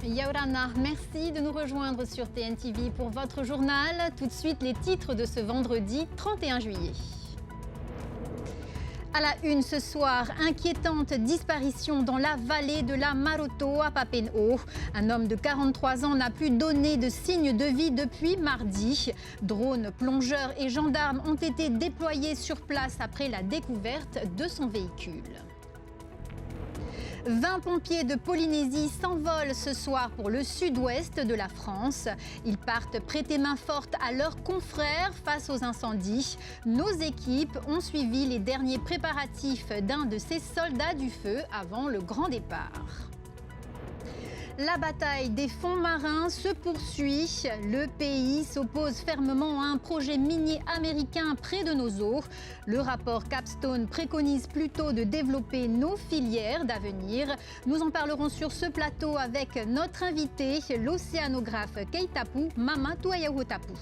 Yaurana, merci de nous rejoindre sur TNTV pour votre journal. Tout de suite, les titres de ce vendredi 31 juillet. À la une ce soir, inquiétante disparition dans la vallée de la Maroto à Papen'o. Un homme de 43 ans n'a plus donné de signe de vie depuis mardi. Drones, plongeurs et gendarmes ont été déployés sur place après la découverte de son véhicule. 20 pompiers de Polynésie s'envolent ce soir pour le sud-ouest de la France. Ils partent prêter main forte à leurs confrères face aux incendies. Nos équipes ont suivi les derniers préparatifs d'un de ces soldats du feu avant le grand départ. La bataille des fonds marins se poursuit. Le pays s'oppose fermement à un projet minier américain près de nos eaux. Le rapport Capstone préconise plutôt de développer nos filières d'avenir. Nous en parlerons sur ce plateau avec notre invité, l'océanographe Keitapu Mama Tuayahotapu.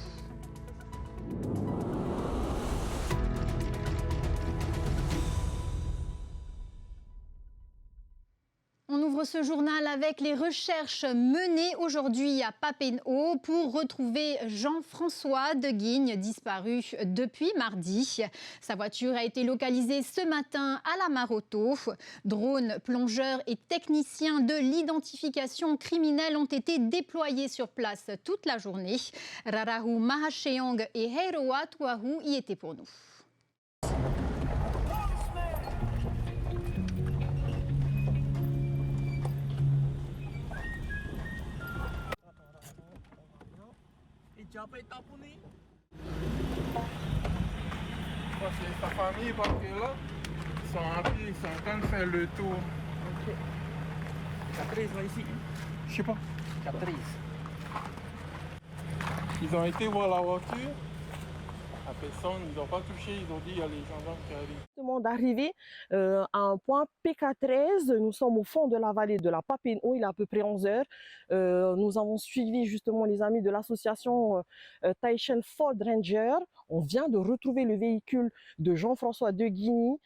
On ouvre ce journal avec les recherches menées aujourd'hui à Papen'o pour retrouver Jean-François de Guigne, disparu depuis mardi. Sa voiture a été localisée ce matin à la Maroto. Drones, plongeurs et techniciens de l'identification criminelle ont été déployés sur place toute la journée. Rarahu Mahacheong et Heiroa Tuahu y étaient pour nous. C'est sa famille parce que là, ils sont en pied, ils sont en train de faire le tour. Ok. Caprice là ici. Je sais pas. Caprice. Ils ont été voir la voiture. La personne, ils n'ont pas touché, ils ont dit il y a les gendarmes qui arrivent. D'arriver à un point PK13, nous sommes au fond de la vallée de la Papen'o, il est à peu près 11 heures. Nous avons suivi justement les amis de l'association Taishan Ford Ranger. On vient de retrouver le véhicule de Jean-François de Guigny.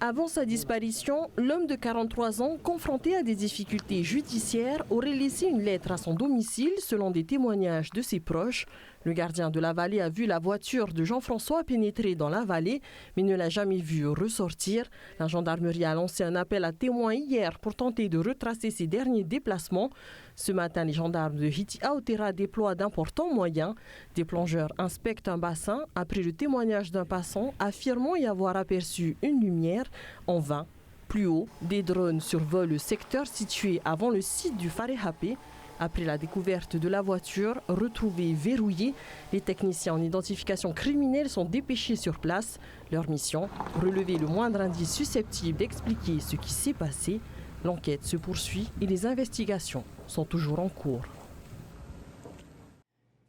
Avant sa disparition, l'homme de 43 ans, confronté à des difficultés judiciaires, aurait laissé une lettre à son domicile selon des témoignages de ses proches. Le gardien de la vallée a vu la voiture de Jean-François pénétrer dans la vallée, mais ne l'a jamais vu ressortir. La gendarmerie a lancé un appel à témoins hier pour tenter de retracer ses derniers déplacements. Ce matin, les gendarmes de Hiti Aotera déploient d'importants moyens. Des plongeurs inspectent un bassin après le témoignage d'un passant affirmant y avoir aperçu une lumière. En vain. Plus haut, des drones survolent le secteur situé avant le site du Farehapé. Après la découverte de la voiture, retrouvée verrouillée, les techniciens en identification criminelle sont dépêchés sur place. Leur mission, relever le moindre indice susceptible d'expliquer ce qui s'est passé. L'enquête se poursuit et les investigations sont toujours en cours.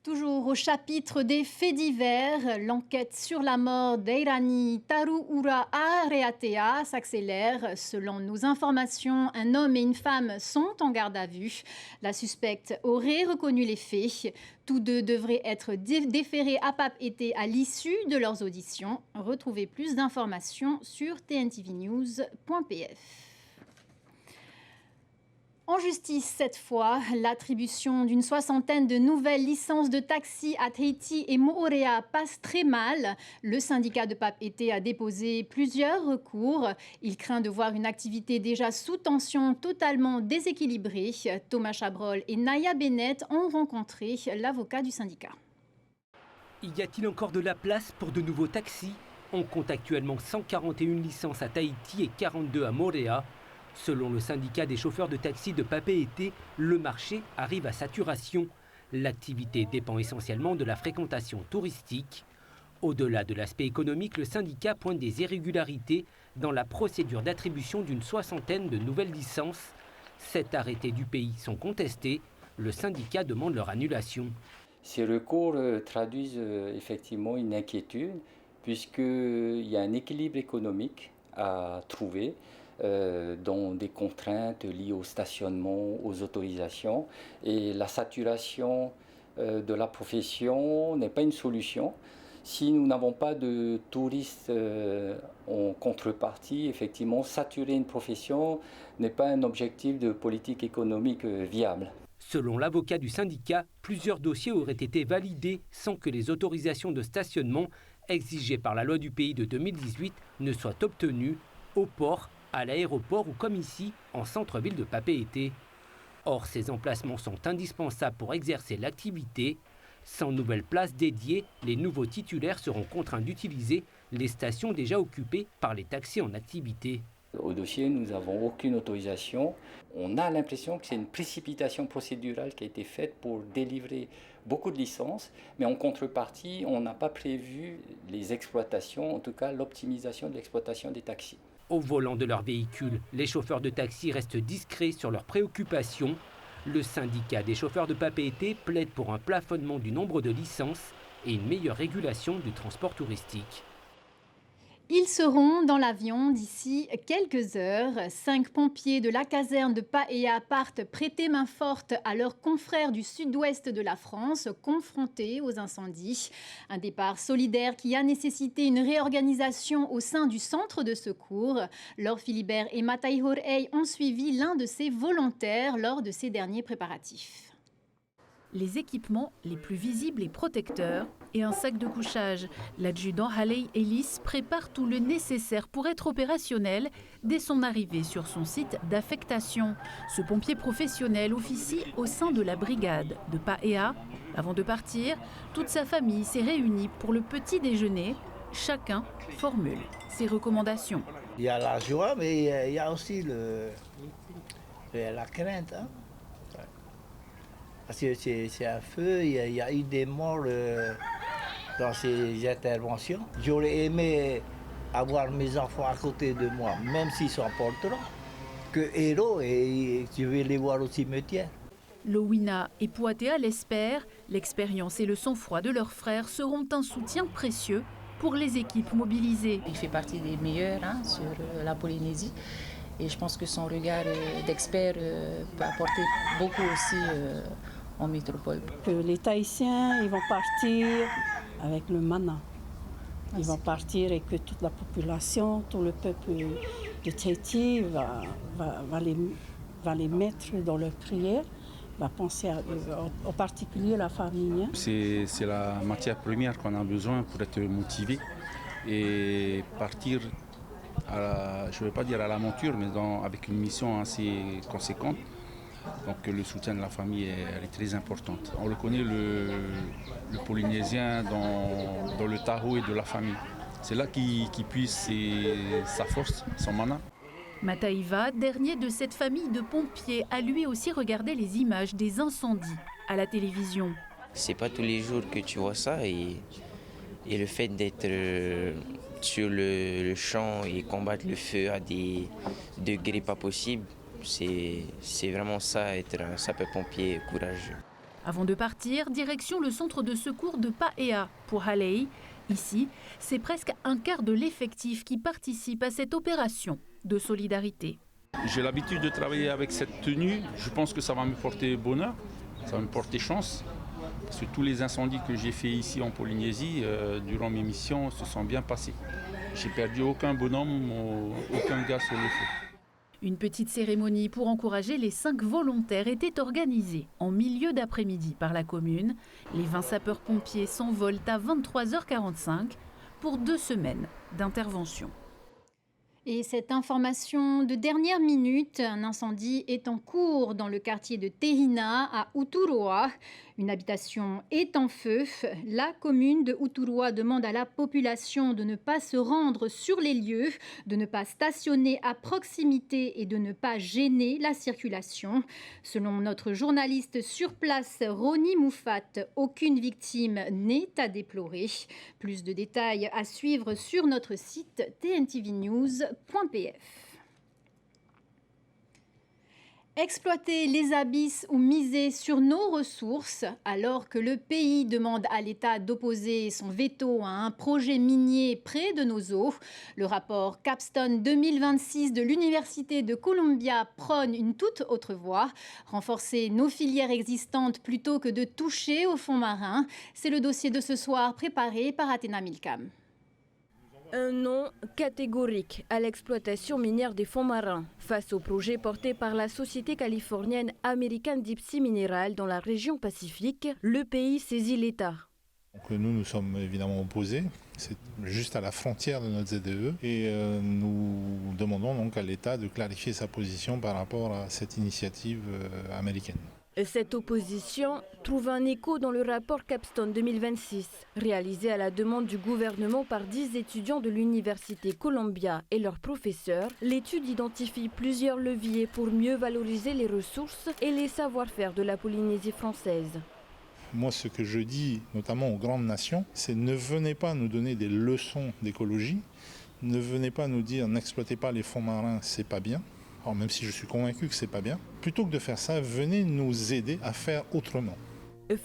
Toujours au chapitre des faits divers, l'enquête sur la mort d'Eirani Taruura Areatea s'accélère. Selon nos informations, un homme et une femme sont en garde à vue. La suspecte aurait reconnu les faits. Tous deux devraient être déférés à Papeete à l'issue de leurs auditions. Retrouvez plus d'informations sur tntvnews.pf. En justice cette fois, l'attribution d'une soixantaine de nouvelles licences de taxi à Tahiti et Moorea passe très mal. Le syndicat de Papeete a déposé plusieurs recours. Il craint de voir une activité déjà sous tension totalement déséquilibrée. Thomas Chabrol et Naya Bennett ont rencontré l'avocat du syndicat. Y a-t-il encore de la place pour de nouveaux taxis? On compte actuellement 141 licences à Tahiti et 42 à Moorea. Selon le syndicat des chauffeurs de taxi de Papeete, le marché arrive à saturation. L'activité dépend essentiellement de la fréquentation touristique. Au-delà de l'aspect économique, le syndicat pointe des irrégularités dans la procédure d'attribution d'une soixantaine de nouvelles licences. 7 arrêtés du pays sont contestés. Le syndicat demande leur annulation. Ces recours traduisent effectivement une inquiétude, puisqu'il y a un équilibre économique à trouver. Dont des contraintes liées au stationnement, aux autorisations. Et la saturation de la profession n'est pas une solution. Si nous n'avons pas de touristes en contrepartie, effectivement, saturer une profession n'est pas un objectif de politique économique viable. Selon l'avocat du syndicat, plusieurs dossiers auraient été validés sans que les autorisations de stationnement exigées par la loi du pays de 2018 ne soient obtenues au port, à l'aéroport ou comme ici, en centre-ville de Papeete. Or, ces emplacements sont indispensables pour exercer l'activité. Sans nouvelles places dédiées, les nouveaux titulaires seront contraints d'utiliser les stations déjà occupées par les taxis en activité. Au dossier, nous n'avons aucune autorisation. On a l'impression que c'est une précipitation procédurale qui a été faite pour délivrer beaucoup de licences, mais en contrepartie, on n'a pas prévu les exploitations, en tout cas l'optimisation de l'exploitation des taxis. Au volant de leur véhicule, les chauffeurs de taxi restent discrets sur leurs préoccupations. Le syndicat des chauffeurs de Papeete plaide pour un plafonnement du nombre de licences et une meilleure régulation du transport touristique. Ils seront dans l'avion d'ici quelques heures. 5 pompiers de la caserne de Paea partent prêter main forte à leurs confrères du sud-ouest de la France confrontés aux incendies. Un départ solidaire qui a nécessité une réorganisation au sein du centre de secours. Laure Philibert et Matai Horei ont suivi l'un de ces volontaires lors de ces derniers préparatifs. Les équipements les plus visibles et protecteurs et un sac de couchage. L'adjudant Haley Ellis prépare tout le nécessaire pour être opérationnel dès son arrivée sur son site d'affectation. Ce pompier professionnel officie au sein de la brigade de Paea. Avant de partir, toute sa famille s'est réunie pour le petit déjeuner. Chacun formule ses recommandations. Il y a la joie, mais il y a aussi la crainte. Hein? Parce que c'est un feu, il y a eu des morts dans ces interventions. J'aurais aimé avoir mes enfants à côté de moi, même s'ils sont porteurs, que héros, et je vais les voir au cimetière. Lowina et Puatea l'espèrent, l'expérience et le sang-froid de leurs frères seront un soutien précieux pour les équipes mobilisées. Il fait partie des meilleurs sur la Polynésie. Et je pense que son regard d'expert peut apporter beaucoup aussi en métropole. Que les Tahitiens, ils vont partir avec le mana. Ils vont partir et que toute la population, tout le peuple de Tahiti va les mettre dans leur prière, va penser en particulier à la famille. C'est la matière première qu'on a besoin pour être motivé et partir, je ne vais pas dire à l'aventure, mais avec une mission assez conséquente. Donc le soutien de la famille elle est très importante. On le connaît, le Polynésien, dans le tarot et de la famille. C'est là qu'il puise sa force, son mana. Mataiva, dernier de cette famille de pompiers, a lui aussi regardé les images des incendies à la télévision. C'est pas tous les jours que tu vois ça et le fait d'être sur le champ et combattre le feu à des degrés pas possibles, c'est vraiment ça, être un sapeur-pompier courageux. Avant de partir, direction le centre de secours de Paea pour Halei. Ici, c'est presque un quart de l'effectif qui participe à cette opération de solidarité. J'ai l'habitude de travailler avec cette tenue. Je pense que ça va me porter bonheur, ça va me porter chance. Parce que tous les incendies que j'ai faits ici en Polynésie, durant mes missions, se sont bien passés. J'ai perdu aucun bonhomme, aucun gars sur le feu. Une petite cérémonie pour encourager les 5 volontaires était organisée en milieu d'après-midi par la commune. Les 20 sapeurs-pompiers s'envolent à 23h45 pour 2 semaines d'intervention. Et cette information de dernière minute, un incendie est en cours dans le quartier de Tehina à Uturoa. Une habitation est en feu. La commune de Uturoa demande à la population de ne pas se rendre sur les lieux, de ne pas stationner à proximité et de ne pas gêner la circulation. Selon notre journaliste sur place, Roni Moufat, aucune victime n'est à déplorer. Plus de détails à suivre sur notre site tntvnews.pf. Exploiter les abysses ou miser sur nos ressources, alors que le pays demande à l'État d'opposer son veto à un projet minier près de nos eaux. Le rapport Capstone 2026 de l'Université de Columbia prône une toute autre voie, renforcer nos filières existantes plutôt que de toucher au fond marin. C'est le dossier de ce soir préparé par Athéna Milcam. Un non catégorique à l'exploitation minière des fonds marins face au projet porté par la société californienne American Deep Sea Mineral dans la région Pacifique. Le pays saisit l'État. Donc nous sommes évidemment opposés. C'est juste à la frontière de notre ZEE et nous demandons donc à l'État de clarifier sa position par rapport à cette initiative américaine. Cette opposition trouve un écho dans le rapport Capstone 2026, réalisé à la demande du gouvernement par 10 étudiants de l'Université Columbia et leurs professeurs. L'étude identifie plusieurs leviers pour mieux valoriser les ressources et les savoir-faire de la Polynésie française. Moi, ce que je dis, notamment aux grandes nations, c'est ne venez pas nous donner des leçons d'écologie, ne venez pas nous dire n'exploitez pas les fonds marins, c'est pas bien. Alors même si je suis convaincu que c'est pas bien, plutôt que de faire ça, venez nous aider à faire autrement.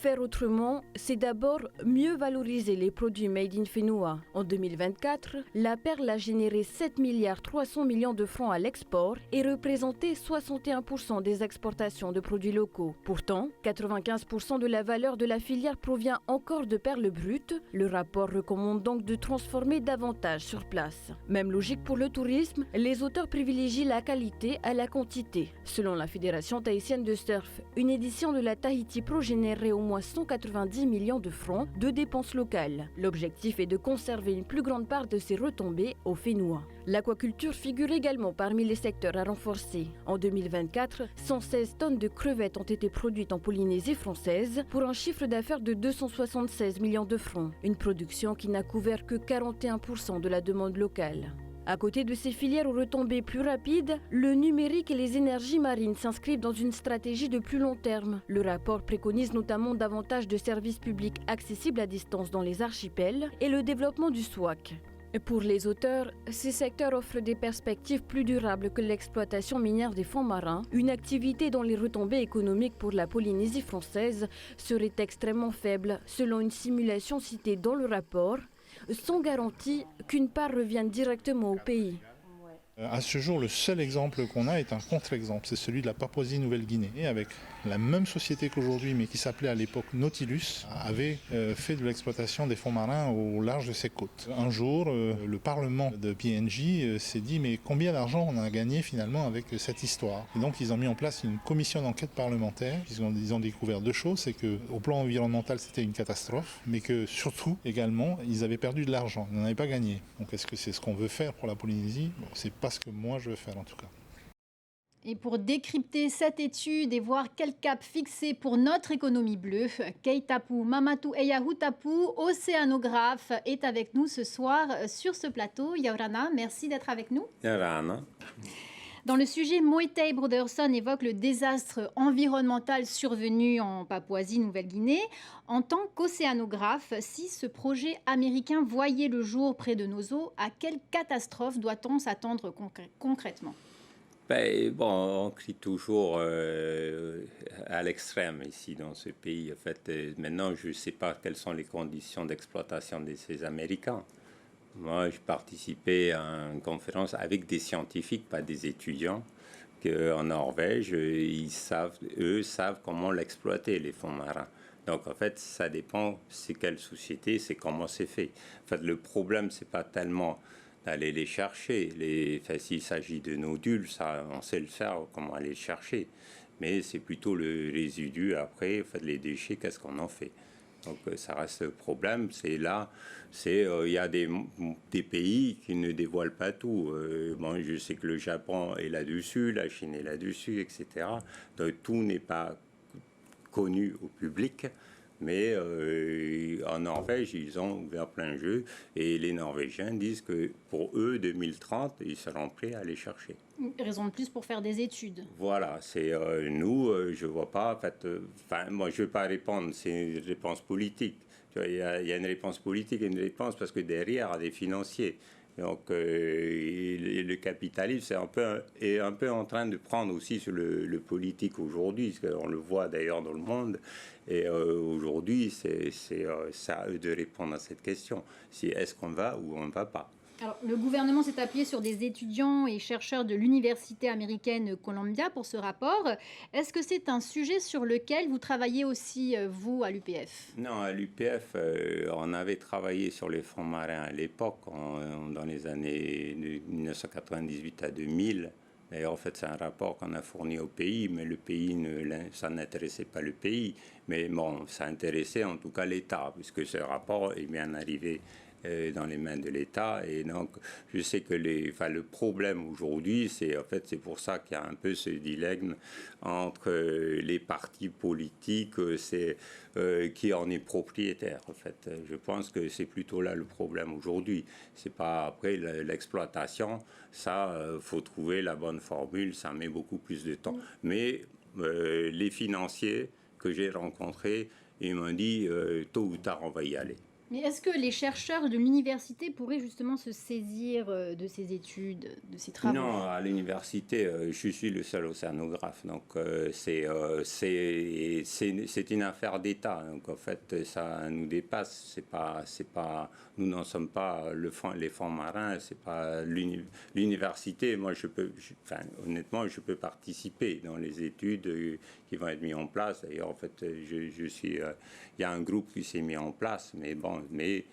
Faire autrement, c'est d'abord mieux valoriser les produits made in Whenua. En 2024, la perle a généré 7,3 milliards de francs à l'export et représenté 61% des exportations de produits locaux. Pourtant, 95% de la valeur de la filière provient encore de perles brutes. Le rapport recommande donc de transformer davantage sur place. Même logique pour le tourisme, les auteurs privilégient la qualité à la quantité. Selon la Fédération tahitienne de surf, une édition de la Tahiti Pro générerait au moins 190 millions de francs de dépenses locales. L'objectif est de conserver une plus grande part de ces retombées au Whenua. L'aquaculture figure également parmi les secteurs à renforcer. En 2024, 116 tonnes de crevettes ont été produites en Polynésie française pour un chiffre d'affaires de 276 millions de francs. Une production qui n'a couvert que 41% de la demande locale. À côté de ces filières aux retombées plus rapides, le numérique et les énergies marines s'inscrivent dans une stratégie de plus long terme. Le rapport préconise notamment davantage de services publics accessibles à distance dans les archipels et le développement du SWAC. Pour les auteurs, ces secteurs offrent des perspectives plus durables que l'exploitation minière des fonds marins, une activité dont les retombées économiques pour la Polynésie française seraient extrêmement faibles, selon une simulation citée dans le rapport, sans garantie qu'une part revienne directement au pays. À ce jour, le seul exemple qu'on a est un contre-exemple, c'est celui de la Papouasie-Nouvelle-Guinée, avec la même société qu'aujourd'hui, mais qui s'appelait à l'époque Nautilus, avait fait de l'exploitation des fonds marins au large de ses côtes. Un jour, le Parlement de PNG s'est dit mais combien d'argent on a gagné finalement avec cette histoire? Et donc ils ont mis en place une commission d'enquête parlementaire. Ils ont découvert deux choses, c'est qu'au plan environnemental c'était une catastrophe, mais que surtout également ils avaient perdu de l'argent, ils n'en avaient pas gagné. Donc est-ce que c'est ce qu'on veut faire pour la Polynésie? Bon, c'est pas ce que moi je veux faire en tout cas. Et pour décrypter cette étude et voir quel cap fixer pour notre économie bleue, Keitapu Mamatu Eyahutapu, océanographe, est avec nous ce soir sur ce plateau. Yaurana, merci d'être avec nous. Yaurana. Dans le sujet, Moitai Broderson évoque le désastre environnemental survenu en Papouasie-Nouvelle-Guinée. En tant qu'océanographe, si ce projet américain voyait le jour près de nos eaux, à quelle catastrophe doit-on s'attendre concrètement ? On crie toujours à l'extrême ici dans ce pays. En fait, maintenant, je ne sais pas quelles sont les conditions d'exploitation de ces Américains. Moi, je participais à une conférence avec des scientifiques, pas des étudiants, qu'en Norvège, eux savent comment l'exploiter, les fonds marins. Donc, en fait, ça dépend c'est quelle société, c'est comment c'est fait. En fait, le problème, c'est pas tellement d'aller les chercher. S'il s'agit de nodules, ça, on sait le faire, comment aller les chercher. Mais c'est plutôt le résidu après, en fait, les déchets, qu'est-ce qu'on en fait. Donc ça reste le problème. Il y a des pays qui ne dévoilent pas tout. Je sais que le Japon est là-dessus, la Chine est là-dessus, etc. Donc tout n'est pas connu au public. Mais en Norvège, ils ont ouvert plein jeu et les Norvégiens disent que pour eux, 2030, ils seront prêts à les chercher. Raison de plus pour faire des études. Voilà, c'est nous, je vois pas. En fait, moi, je ne veux pas répondre, c'est une réponse politique. Il y a une réponse politique et une réponse parce que derrière, il y a des financiers. Donc, le capitalisme est un peu en train de prendre aussi sur le politique aujourd'hui, parce qu'on le voit d'ailleurs dans le monde. Et aujourd'hui, c'est à eux de répondre à cette question. Est-ce qu'on va ou on ne va pas? Alors, le gouvernement s'est appuyé sur des étudiants et chercheurs de l'université américaine Columbia pour ce rapport. Est-ce que c'est un sujet sur lequel vous travaillez aussi, vous, à l'UPF? Non, à l'UPF, on avait travaillé sur les fonds marins à l'époque, dans les années de 1998 à 2000. D'ailleurs, en fait, c'est un rapport qu'on a fourni au pays, mais le pays, ça n'intéressait pas le pays. Mais bon, ça intéressait en tout cas l'État, puisque ce rapport est bien arrivé dans les mains de l'État. Et donc, je sais que le problème aujourd'hui, c'est pour ça qu'il y a un peu ce dilemme entre les partis politiques, qui en est propriétaire. En fait, je pense que c'est plutôt là le problème aujourd'hui. C'est pas après l'exploitation. Ça, faut trouver la bonne formule. Ça met beaucoup plus de temps. Mais les financiers que j'ai rencontrés, ils m'ont dit tôt ou tard, on va y aller. Mais est-ce que les chercheurs de l'université pourraient justement se saisir de ces études, de ces travaux? Non, à l'université, je suis le seul océanographe. Donc, c'est une affaire d'État. Donc, en fait, ça nous dépasse. Nous n'en sommes pas les fonds marins. C'est pas l'université. Moi, honnêtement, je peux participer dans les études qui vont être mises en place. D'ailleurs, en fait, il y a un groupe qui s'est mis en place, mais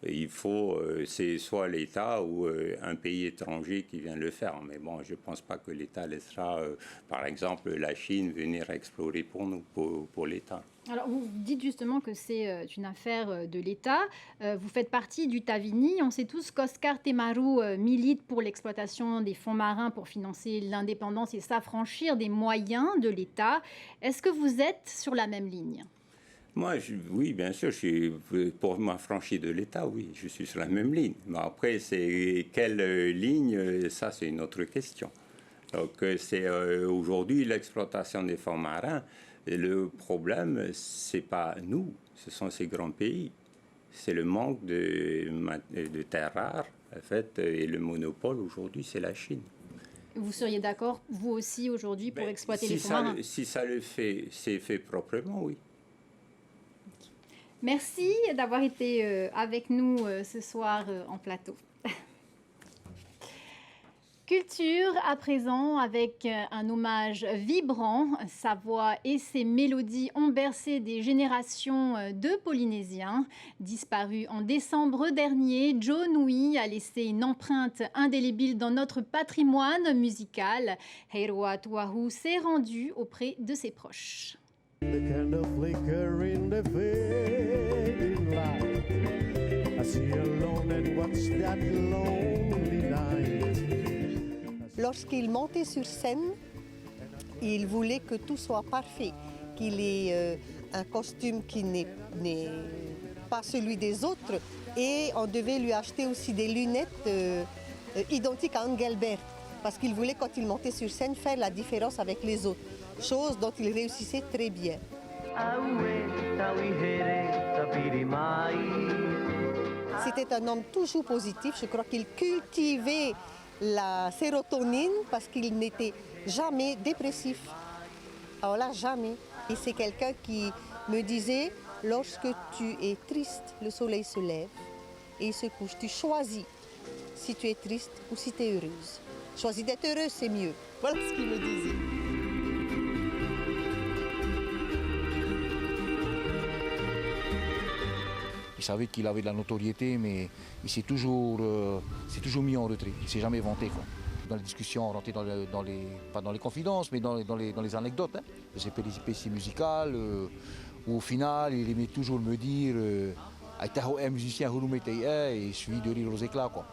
il faut, c'est soit l'État ou un pays étranger qui vient le faire. Mais bon, je ne pense pas que l'État laissera, par exemple, la Chine venir explorer pour nous, pour l'État. Alors, vous dites justement que c'est une affaire de l'État. Vous faites partie du Tavini. On sait tous qu'Oscar Temaru milite pour l'exploitation des fonds marins pour financer l'indépendance et s'affranchir des moyens de l'État. Est-ce que vous êtes sur la même ligne? Moi, oui, bien sûr, pour m'affranchir de l'État, oui, je suis sur la même ligne. Mais après, c'est quelle ligne, ça, c'est une autre question. Donc, c'est aujourd'hui l'exploitation des fonds marins. Et le problème, c'est pas nous, ce sont ces grands pays. C'est le manque de terres rares, en fait, et le monopole aujourd'hui, c'est la Chine. Vous seriez d'accord, vous aussi, aujourd'hui, pour exploiter les fonds marins? Si ça le fait, c'est fait proprement, oui. Merci d'avoir été avec nous ce soir en plateau. Culture à présent avec un hommage vibrant. Sa voix et ses mélodies ont bercé des générations de Polynésiens. Disparu en décembre dernier, Joe Nui a laissé une empreinte indélébile dans notre patrimoine musical. Heiroa Tuahu s'est rendu auprès de ses proches. The candle flicker in the fading light. I see you alone and watch that lonely night. Lorsqu'il montait sur scène, il voulait que tout soit parfait, qu'il ait un costume qui n'est pas celui des autres, et on devait lui acheter aussi des lunettes identiques à Engelbert, parce qu'il voulait, quand il montait sur scène, faire la différence avec les autres. Chose dont il réussissait très bien. C'était un homme toujours positif. Je crois qu'il cultivait la sérotonine parce qu'il n'était jamais dépressif. Alors là, jamais. Et c'est quelqu'un qui me disait, lorsque tu es triste, le soleil se lève et il se couche. Tu choisis si tu es triste ou si tu es heureuse. Choisis d'être heureuse, c'est mieux. Voilà ce qu'il me disait. Il savait qu'il avait de la notoriété, mais il s'est toujours mis en retrait. Il ne s'est jamais vanté, quoi. Dans les discussions, on rentrait pas dans les confidences, mais dans les anecdotes de ses péripéties musicales, où au final, il aimait toujours me dire un musicien et il suffit de rire aux éclats, quoi.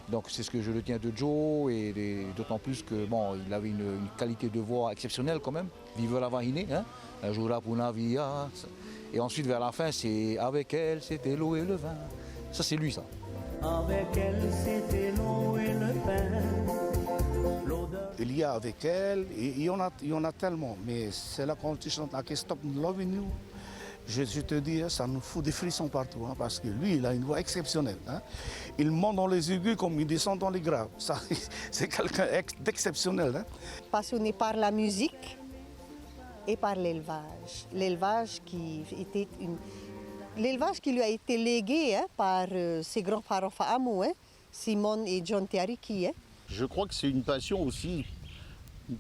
Donc c'est ce que je retiens de Joe, et d'autant plus que il avait une qualité de voix exceptionnelle quand même. Vive la vahine, un jour là pour la vie. Et ensuite, vers la fin, c'est avec elle, c'était l'eau et le vin. Ça, c'est lui, ça. Avec elle, c'était l'eau et le vin. Il y a avec elle, et il y en a tellement. Mais c'est là quand tu chantes I Can't Stop Loving You. je te dis, ça nous fout des frissons partout, hein, parce que lui, il a une voix exceptionnelle. Hein. Il monte dans les aigus comme il descend dans les graves. Ça, c'est quelqu'un d'exceptionnel. Hein. Passionné par la musique et par l'élevage. L'élevage qui lui a été légué par ses grands-parents Fa'amou, Simon et John Tiariki. Je crois que c'est une passion aussi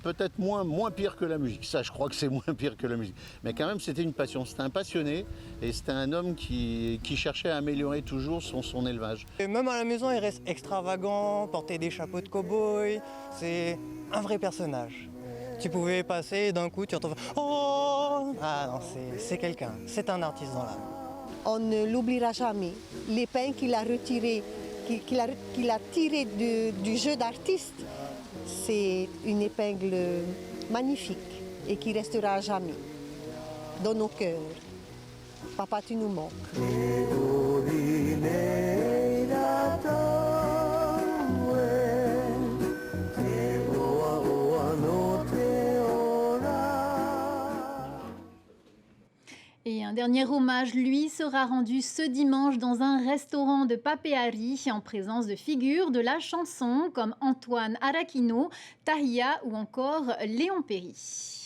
peut-être moins pire que la musique. Ça, je crois que c'est moins pire que la musique. Mais quand même, c'était une passion. C'était un passionné et c'était un homme qui cherchait à améliorer toujours son élevage. Et même à la maison, il reste extravagant, porter des chapeaux de cow-boy. C'est un vrai personnage. Tu pouvais passer d'un coup, tu retrouves « Oh !» Ah non, c'est quelqu'un. C'est un artiste dans l'âme. On ne l'oubliera jamais. L'épingle qu'il a retiré, qu'il a tiré du jeu d'artiste, c'est une épingle magnifique et qui restera à jamais dans nos cœurs. Papa, tu nous manques. Et un dernier hommage, lui, sera rendu ce dimanche dans un restaurant de Papeari en présence de figures de la chanson comme Antoine Araquino, Tahia ou encore Léon Perry.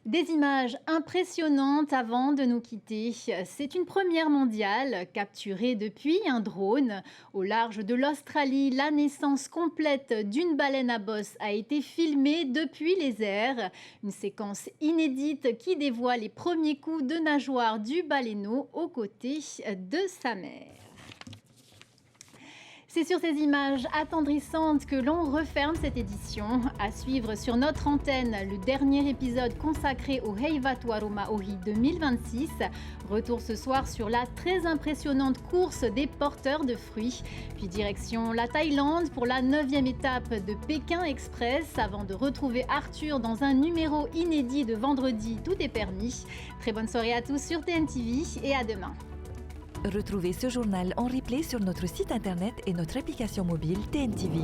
Des images impressionnantes avant de nous quitter. C'est une première mondiale capturée depuis un drone. Au large de l'Australie, la naissance complète d'une baleine à bosse a été filmée depuis les airs. Une séquence inédite qui dévoile les premiers coups de nageoire du baleineau aux côtés de sa mère. C'est sur ces images attendrissantes que l'on referme cette édition. À suivre sur notre antenne, le dernier épisode consacré au Heivatua Maori 2026. Retour ce soir sur la très impressionnante course des porteurs de fruits. Puis direction la Thaïlande pour la 9e étape de Pékin Express avant de retrouver Arthur dans un numéro inédit de vendredi Tout est permis. Très bonne soirée à tous sur TNTV et à demain. Retrouvez ce journal en replay sur notre site internet et notre application mobile TNTV.